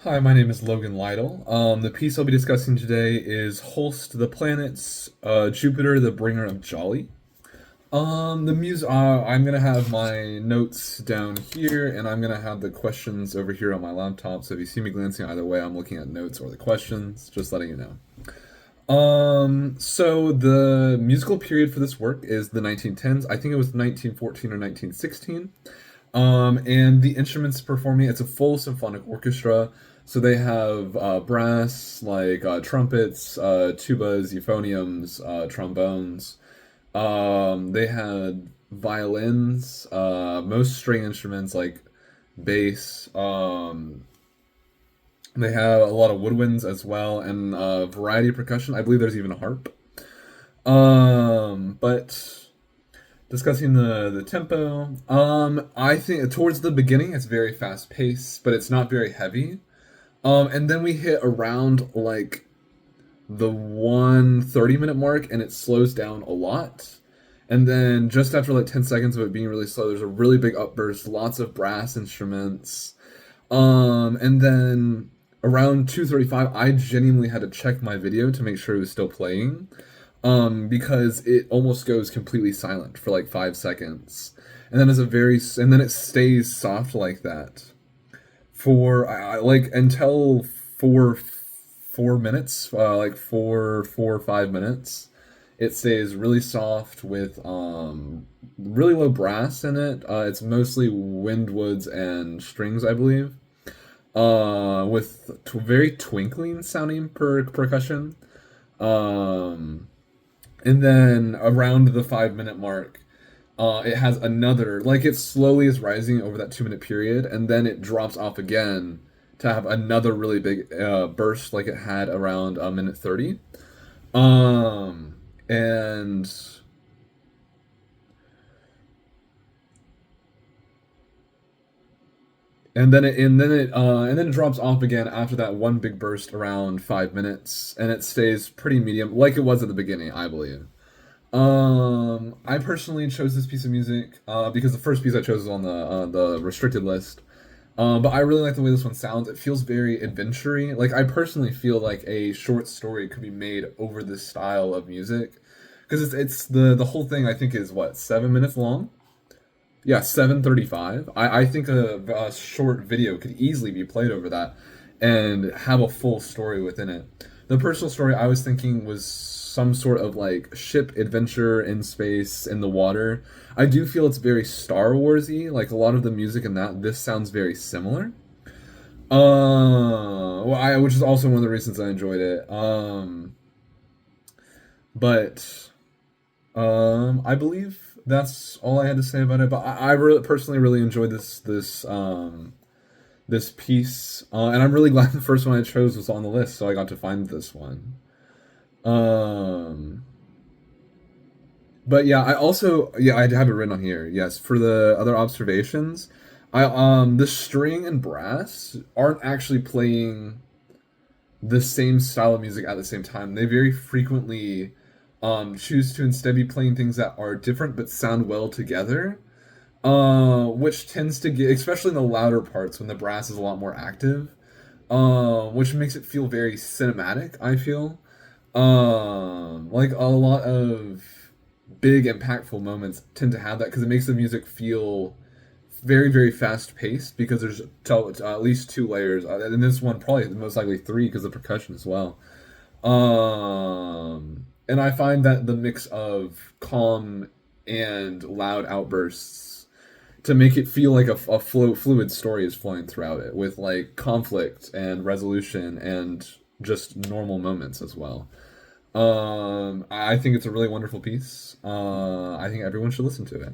Hi, my name is Logan Lytle. The piece I'll be discussing today is Holst the Planets, Jupiter, the Bringer of Jolly. I'm gonna have my notes down here, and I'm gonna have the questions over here on my laptop. So if you see me glancing either way, I'm looking at notes or the questions. Just letting you know. So the musical period for this work is the 1910s. I think it was 1914 or 1916. And the instruments performing, it's a full symphonic orchestra. So they have brass, like trumpets, tubas, euphoniums, trombones. They had violins, most string instruments like bass. They have a lot of woodwinds as well, and a variety of percussion. I believe there's even a harp. But discussing the tempo, I think towards the beginning it's very fast paced, but it's not very heavy. And then we hit around like the 1:30 minute mark, and it slows down a lot. And then just after like 10 seconds of it being really slow, there's a really big upburst, lots of brass instruments. And then around 2:35, I genuinely had to check my video to make sure it was still playing. Because it almost goes completely silent for like 5 seconds. And then and then it stays soft like that for like until 4 minutes, like 4 or 5 minutes. It stays really soft with really low brass in it. It's mostly windwoods and strings, I believe, with very twinkling sounding percussion. Um, and then around the 5 minute mark, it has another, like it slowly is rising over that 2 minute period, and then it drops off again to have another really big burst, like it had around a minute 30. Um, and and then it drops off again after that one big burst around 5 minutes, and it stays pretty medium, like it was at the beginning, I believe. I personally chose this piece of music because the first piece I chose was on the restricted list. But I really like the way this one sounds. It feels very adventure-y. Like I personally feel like a short story could be made over this style of music, because it's the whole thing I think is what, 7 minutes long. Yeah, 7:35. I think a short video could easily be played over that and have a full story within it. The personal story I was thinking was some sort of like ship adventure in space in the water. I do feel it's very Star Warsy, like a lot of the music in that. This sounds very similar. Which is also one of the reasons I enjoyed it. But I believe that's all I had to say about it. But personally really enjoyed this piece, and I'm really glad the first one I chose was on the list, so I got to find this one. Um, but yeah, I have it written on here. Yes, for the other observations, the string and brass aren't actually playing the same style of music at the same time. They very frequently choose to instead be playing things that are different but sound well together, which tends to get, especially in the louder parts when the brass is a lot more active, which makes it feel very cinematic. I feel like a lot of big impactful moments tend to have that because it makes the music feel very very fast paced, because there's at least two layers, and this one probably most likely three because of percussion as well. And I find that the mix of calm and loud outbursts to make it feel like a fluid story is flowing throughout it, with like conflict and resolution and just normal moments as well. I think it's a really wonderful piece. I think everyone should listen to it.